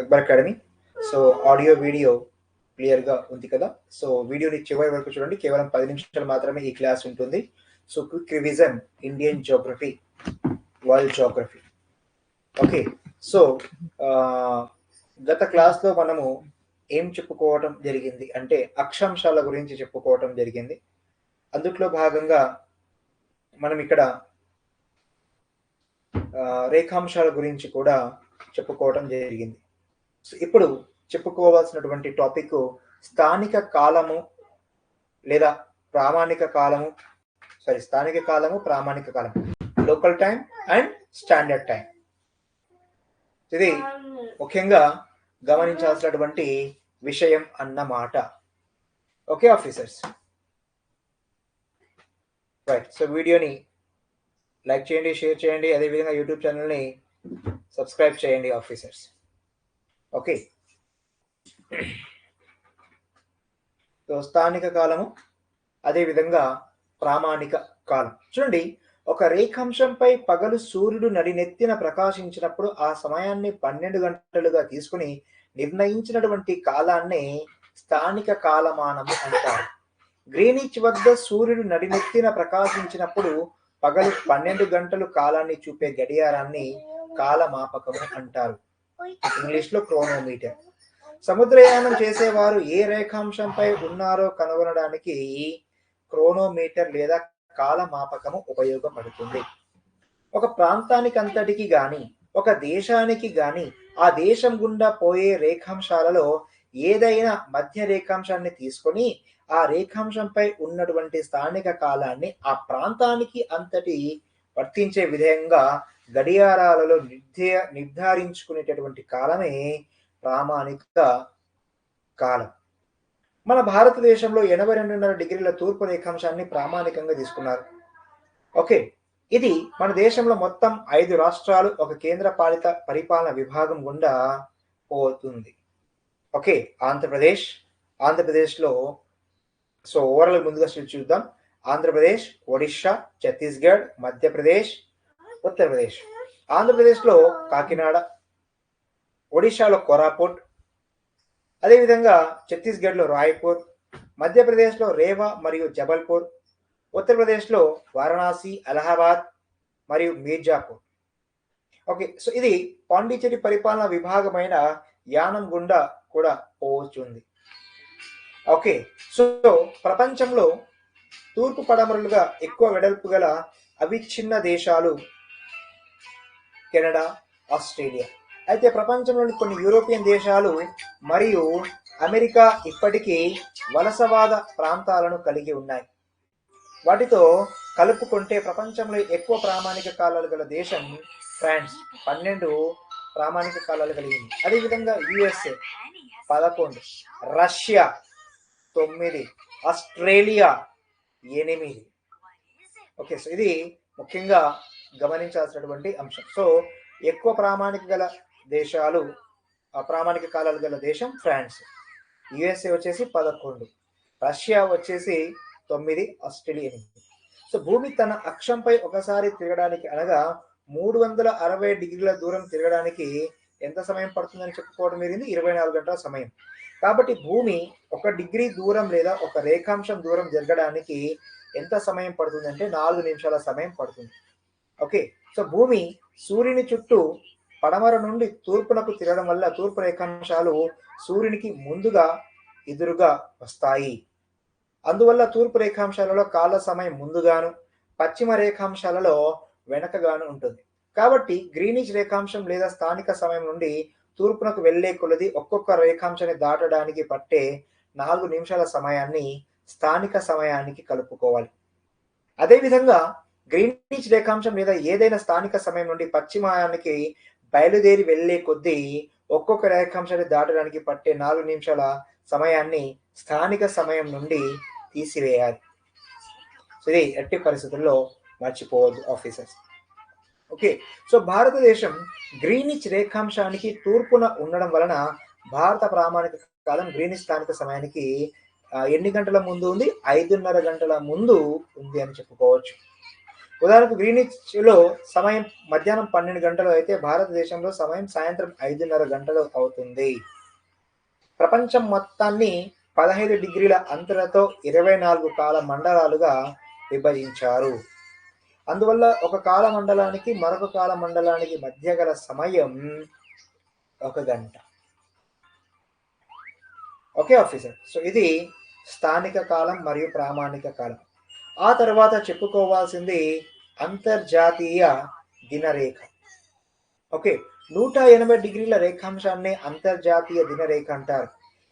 Akbar academy. So audio video క్లియర్గా ఉంది కదా. సో వీడియోని చివరి వరకు చూడండి, కేవలం 10 నిమిషాలు మాత్రమే ఈ క్లాస్ ఉంటుంది. So quick revision, Indian geography, world geography. Okay. So గత క్లాస్లో మనము ఏం చెప్పుకోవటం జరిగింది అంటే అక్షాంశాల గురించి చెప్పుకోవటం జరిగింది. అందుట్లో భాగంగా మనం ఇక్కడ రేఖాంశాల గురించి కూడా చెప్పుకోవటం జరిగింది. సో ఇప్పుడు చెప్పుకోవాల్సినటువంటి టాపిక్ స్థానిక కాలము లేదా ప్రామాణిక కాలము, స్థానిక కాలము, ప్రామాణిక కాలం, local time and standard time. ఇది ముఖ్యంగా గమనించాల్సినటువంటి విషయం అన్నమాట. Okay officers, right. సో వీడియోని లైక్ చేయండి, షేర్ చేయండి, అదేవిధంగా యూట్యూబ్ ఛానల్ని సబ్స్క్రైబ్ చేయండి ఆఫీసర్స్. ఓకే. సో స్థానిక కాలము, అదేవిధంగా ప్రామాణిక కాలం. చూడండి, ఒక రేఖాంశంపై పగలు సూర్యుడు నడినెత్తిన ప్రకాశించినప్పుడు ఆ సమయాన్ని 12 గంటలుగా తీసుకుని నిర్ణయించినటువంటి కాలాన్నే స్థానిక కాలమానము అంటారు. గ్రీనిచ్ వద్ద సూర్యుడు నడినెత్తిన ప్రకాశించినప్పుడు పగలు 12 గంటలు కాలాన్ని చూపే గడియారాన్ని కాలమాపకము అంటారు. ఇంగ్లీష్లో క్రోనోమీటర్. సముద్రయానం చేసేవారు ఏ రేఖాంశంపై ఉన్నారో కనుగొనడానికి క్రోనోమీటర్ లేదా కాలమాపకము ఉపయోగపడుతుంది. ఒక ప్రాంతానికి అంతటికి గాని, ఒక దేశానికి గాని, ఆ దేశం గుండా పోయే రేఖాంశాలలో ఏదైనా మధ్య రేఖాంశాన్ని తీసుకొని ఆ రేఖాంశంపై ఉన్నటువంటి స్థానిక కాలాన్ని ఆ ప్రాంతానికి అంతటి వర్తించే విధంగా గడియారాలలో నిర్ధారించుకునేటటువంటి కాలమే ప్రామాణిక కాలం. మన భారతదేశంలో 82.5 డిగ్రీల తూర్పు రేఖాంశాన్ని ప్రామాణికంగా తీసుకున్నారు. ఓకే. ఇది మన దేశంలో మొత్తం 5 రాష్ట్రాలు, ఒక కేంద్ర పాలిత పరిపాలన విభాగం గుండా పోతుంది. ఓకే. ఆంధ్రప్రదేశ్లో సో ఓవరాల్ ముందుగా చూద్దాం. ఆంధ్రప్రదేశ్, ఒడిశా, ఛత్తీస్గఢ్, మధ్యప్రదేశ్, ఉత్తరప్రదేశ్. ఆంధ్రప్రదేశ్లో కాకినాడ, ఒడిశాలో కోరాపుట్, అదేవిధంగా ఛత్తీస్గఢ్లో రాయ్పూర్, మధ్యప్రదేశ్లో రేవా మరియు జబల్పూర్, ఉత్తరప్రదేశ్లో వారణాసి, అలహాబాద్ మరియు మీర్జాపూర్. ఓకే. సో ఇది పాండిచేరి పరిపాలన విభాగమైన యానం గుండా కూడా పోవచ్చుంది. ఓకే. సో ప్రపంచంలో తూర్పు పడమరలుగా ఎక్కువ వెడల్పు గల అవిచ్ఛిన్న దేశాలు కెనడా, ఆస్ట్రేలియా. అయితే ప్రపంచంలోని కొన్ని యూరోపియన్ దేశాలు మరియు అమెరికా ఇప్పటికీ వలసవాద ప్రాంతాలను కలిగి ఉన్నాయి. వాటితో కలుపుకుంటే ప్రపంచంలో ఎక్కువ ప్రామాణిక కాలాలు గల దేశం ఫ్రాన్స్, 12 ప్రామాణిక కాలాలు కలిగింది. అదేవిధంగా USA 11, Russia 9, Australia 8. Okay. So ఇది ముఖ్యంగా గమనించాల్సినటువంటి అంశం. సో ఎక్కువ ప్రామాణిక గల దేశాలు, ప్రామాణిక కాలాలు గల దేశం ఫ్రాన్స్, యుఎస్ఏ వచ్చేసి 11, రష్యా వచ్చేసి 9, ఆస్ట్రేలియా 8. సో భూమి తన అక్షంపై ఒకసారి తిరగడానికి అనగా 360 డిగ్రీల దూరం తిరగడానికి ఎంత సమయం పడుతుందని చెప్పుకోవడం జరిగింది? 24 గంటల సమయం. కాబట్టి భూమి 1 డిగ్రీ దూరం లేదా ఒక రేఖాంశం దూరం జరగడానికి ఎంత సమయం పడుతుందంటే 4 నిమిషాల సమయం పడుతుంది. ఓకే. సో భూమి సూర్యుని చుట్టూ పడమర నుండి తూర్పునకు తిరగడం వల్ల తూర్పు రేఖాంశాలు సూర్యునికి ముందుగా ఎదురుగా వస్తాయి. అందువల్ల తూర్పు రేఖాంశాలలో కాల సమయం ముందుగాను, పశ్చిమ రేఖాంశాలలో వెనకగాను ఉంటుంది. కాబట్టి గ్రీనిచ్ రేఖాంశం లేదా స్థానిక సమయం నుండి తూర్పునకు వెళ్లే కొలది ఒక్కొక్క రేఖాంశాన్ని దాటడానికి పట్టే 4 నిమిషాల సమయాన్ని స్థానిక సమయానికి కలుపుకోవాలి. అదేవిధంగా గ్రీనిచ్ రేఖాంశం లేదా ఏదైనా స్థానిక సమయం నుండి పశ్చిమానికి బయలుదేరి వెళ్లే కొద్దీ ఒక్కొక్క రేఖాంశాన్ని దాటడానికి పట్టే 4 నిమిషాల సమయాన్ని స్థానిక సమయం నుండి తీసివేయాలి. ఇది ఎట్టి పరిస్థితుల్లో మర్చిపోవద్దు ఆఫీసర్స్. ఓకే. సో భారతదేశం గ్రీనిచ్ రేఖాంశానికి తూర్పున ఉండడం వలన భారత ప్రామాణిక కాలం గ్రీనిచ్ స్థానిక సమయానికి ఎన్ని గంటల ముందు ఉంది? 5:30 గంటల ముందు ఉంది అని చెప్పుకోవచ్చు. ఉదాహరణకు గ్రీనిచ్లో సమయం మధ్యాహ్నం 12 గంటలు అయితే భారతదేశంలో సమయం సాయంత్రం 5:30 గంటలు అవుతుంది. ప్రపంచం మొత్తాన్ని 15 డిగ్రీల అంతరతో 24 కాల మండలాలుగా విభజించారు. అందువల్ల ఒక కాల మండలానికి మరొక కాల మండలానికి మధ్య గల సమయం 1 గంట. Okay officer. సో ఇది స్థానిక కాలం మరియు ప్రామాణిక కాలం. ఆ తర్వాత చెప్పుకోవాల్సింది అంతర్జాతీయ దినరేఖ. ఓకే, 180 డిగ్రీల రేఖాంశాన్ని అంతర్జాతీయ దినరేఖ అంటారు.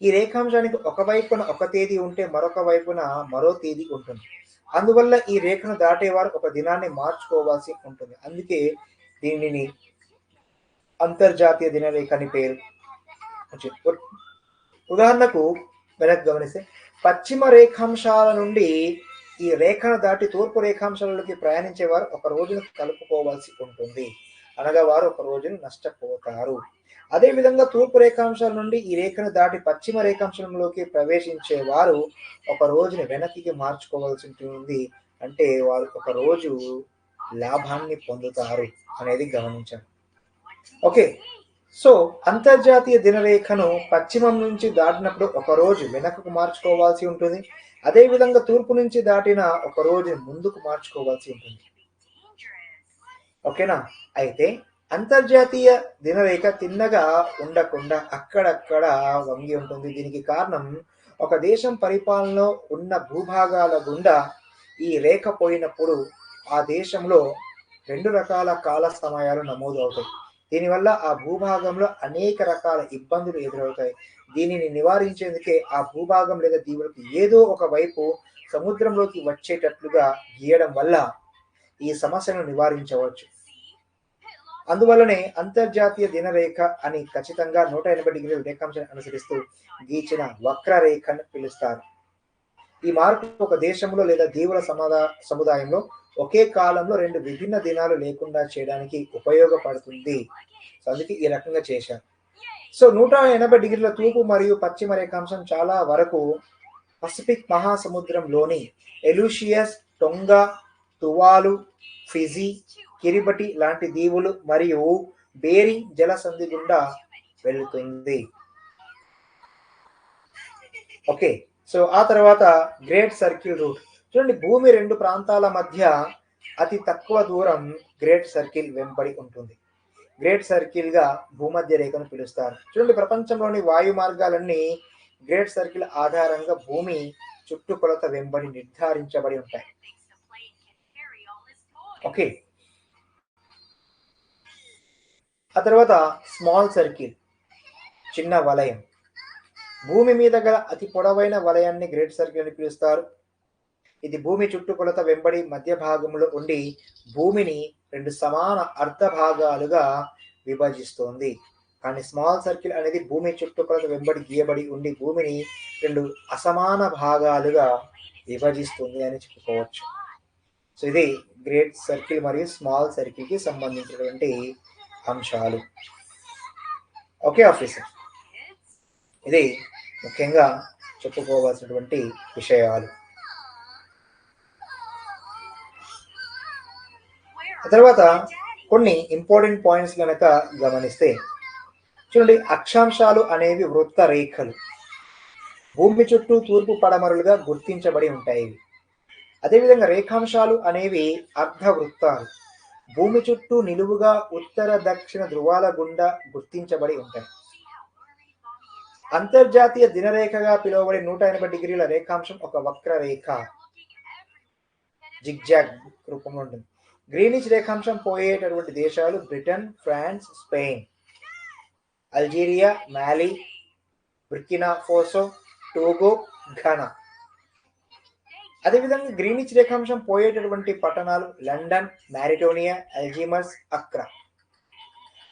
ఈ రేఖాంశానికి ఒకవైపున ఒక తేదీ ఉంటే మరొక వైపున మరో తేదీ ఉంటుంది. అందువల్ల ఈ రేఖను దాటేవారు ఒక దినాన్ని మార్చుకోవాల్సి ఉంటుంది. అందుకే దీనిని అంతర్జాతీయ దినరేఖ అని పేరు. ఉదాహరణకు వెనక్కి గమనిస్తే పశ్చిమ రేఖాంశాల నుండి ఈ రేఖను దాటి తూర్పు రేఖాంశాలలోకి ప్రయాణించేవారు ఒక రోజును కలుపుకోవాల్సి ఉంటుంది, అనగా వారు ఒక రోజును నష్టపోతారు. అదేవిధంగా తూర్పు రేఖాంశాల నుండి ఈ రేఖను దాటి పశ్చిమ రేఖాంశంలోకి ప్రవేశించే వారు ఒక రోజుని వెనక్కి మార్చుకోవాల్సి ఉంటుంది. అంటే వారు ఒక రోజు లాభాన్ని పొందుతారు అనేది గమనించారు. ఓకే, సో అంతర్జాతీయ దినరేఖను పశ్చిమం నుంచి దాటినప్పుడు ఒక రోజు వెనకకు మార్చుకోవాల్సి ఉంటుంది. అదేవిధంగా తూర్పు నుంచి దాటిన ఒక రోజు ముందుకు మార్చుకోవాల్సి ఉంటుంది. ఓకేనా? అయితే అంతర్జాతీయ దినరేఖ తిన్నగా ఉండకుండా అక్కడక్కడ వంగి ఉంటుంది. దీనికి కారణం ఒక దేశం పరిపాలనలో ఉన్న భూభాగాల గుండా ఈ రేఖ పోయినప్పుడు ఆ దేశంలో 2 రకాల కాల సమయాలు నమోదు అవుతాయి. దీనివల్ల ఆ భూభాగంలో అనేక రకాల ఇబ్బందులు ఎదురవుతాయి. దీనిని నివారించేందుకే ఆ భూభాగం లేదా దీవులకు ఏదో ఒక వైపు సముద్రంలోకి వచ్చేటట్లుగా గీయడం వల్ల ఈ సమస్యను నివారించవచ్చు. అందువల్లనే అంతర్జాతీయ దినరేఖ అని ఖచ్చితంగా 180 డిగ్రీల రేఖాంశాన్ని అనుసరిస్తూ గీచిన వక్రరేఖను పిలుస్తారు. ఈ మార్పు ఒక దేశంలో లేదా దీవుల సముదాయంలో ఒకే కాలంలో 2 విభిన్న దినాలు లేకుండా చేయడానికి ఉపయోగపడుతుంది. సో అందుకే ఈ రకంగా చేశారు. సో 180 డిగ్రీల తూర్పు మరియు పశ్చిమ రేఖాంశం చాలా వరకు పసిఫిక్ మహాసముద్రంలోని ఎలూషియస్, టొంగా, తువాలు, ఫిజీ, కిరిబటి లాంటి దీవులు మరియు బేరింగ్ జలసంధి గుండా వెళుతుంది. ఓకే, సో ఆ తర్వాత గ్రేట్ సర్కిల్ రూట్. చూడండి, భూమి 2 ప్రాంతాల మధ్య అతి తక్కువ దూరం గ్రేట్ సర్కిల్ వెంబడి ఉంటుంది. గ్రేట్ సర్కిల్ గా భూమధ్య రేఖను పిలుస్తారు. చూడండి, ప్రపంచంలోని వాయు మార్గాలన్నీ గ్రేట్ సర్కిల్ ఆధారంగా భూమి చుట్టుకొలత వెంబడి నిర్ధారించబడి ఉంటాయి. ఓకే, ఆ తర్వాత స్మాల్ సర్కిల్, చిన్న వలయం. భూమి మీద గల అతి పొడవైన వలయాన్ని గ్రేట్ సర్కిల్ అని పిలుస్తారు. ఇది భూమి చుట్టుకొలత వెంబడి మధ్య భాగంలో ఉండి భూమిని 2 సమాన అర్ధ భాగాలుగా విభజిస్తోంది. కానీ స్మాల్ సర్కిల్ అనేది భూమి చుట్టుకొలత వెంబడి గీయబడి ఉండి భూమిని 2 అసమాన భాగాలుగా విభజిస్తుంది అని చెప్పుకోవచ్చు. సో ఇది గ్రేట్ సర్కిల్ మరియు స్మాల్ సర్కిల్ కి సంబంధించినటువంటి అంశాలు. ఓకే ఆఫీసర్, ఇది ముఖ్యంగా చెప్పుకోవాల్సినటువంటి విషయాలు. తర్వాత కొన్ని ఇంపార్టెంట్ పాయింట్స్ కనుక గమనిస్తే చూడండి, అక్షాంశాలు అనేవి వృత్త రేఖలు భూమి చుట్టూ తూర్పు పడమరలుగా గుర్తించబడి ఉంటాయి. అదేవిధంగా రేఖాంశాలు అనేవి అర్ధ వృత్తాలు భూమి చుట్టూ నిలువుగా ఉత్తర దక్షిణ ధృవాల గుండా గుర్తించబడి ఉంటాయి. అంతర్జాతీయ దినరేఖగా పిలువబడే 180 డిగ్రీల రేఖాంశం ఒక వక్రరేఖ, జిగ్జాగ్ రూపంలో ఉంటుంది. గ్రీనిచ్ రేఖాంశం పోయేటటువంటి దేశాలు బ్రిటన్, ఫ్రాన్స్, స్పెయిన్, అల్జీరియా, మాలి, బుర్కినా ఫాసో, టోగో, ఘనా. అదేవిధంగా గ్రీనిచ్ రేఖాంశం పోయేటటువంటి పట్టణాలు లండన్, మారిటోనియా, అల్జీమస్, అక్రా.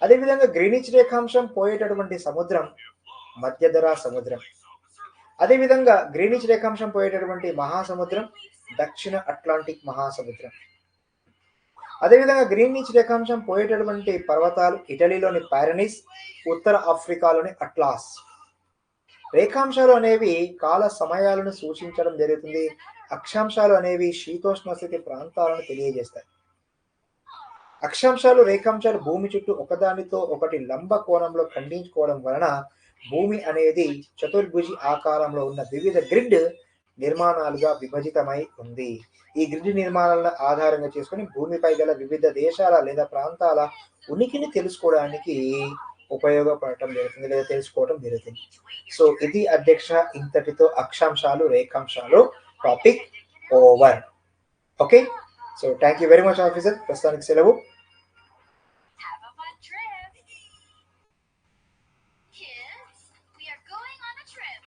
అదేవిధంగా గ్రీనిచ్ రేఖాంశం పోయేటటువంటి సముద్రం మధ్యధరా సముద్రం. అదేవిధంగా గ్రీనిచ్ రేఖాంశం పోయేటటువంటి మహాసముద్రం దక్షిణ అట్లాంటిక్ మహాసముద్రం. అదేవిధంగా గ్రీనిచ్ రేఖాంశం పోయేటటువంటి పర్వతాలు ఇటలీలోని పారనీస్, ఉత్తర ఆఫ్రికాలోని అట్లాస్. రేఖాంశాలు అనేవి కాల సమయాలను సూచించడం జరుగుతుంది. అక్షాంశాలు అనేవి శీతోష్ణ స్థితి ప్రాంతాలను తెలియజేస్తాయి. అక్షాంశాలు రేఖాంశాలు భూమి చుట్టూ ఒకదానితో ఒకటి లంబ కోణంలో ఖండించుకోవడం వలన భూమి అనేది చతుర్భుజి ఆకారంలో ఉన్న వివిధ గ్రిడ్ నిర్మాణాలుగా విభజితమై ఉంది. ఈ గ్రిడ్ నిర్మాణాలను ఆధారంగా చేసుకొని భూమిపై గల వివిధ దేశాల లేదా ప్రాంతాల ఉనికిని తెలుసుకోవడానికి ఉపయోగపడటం జరుగుతుంది లేదా తెలుసుకోవడం జరుగుతుంది. సో ఇది అధ్యక్ష, ఇంతటితో అక్షాంశాలు రేఖాంశాలు topic over. Okay, so thank you very much officer. ప్రస్తుతానికి సెలవు.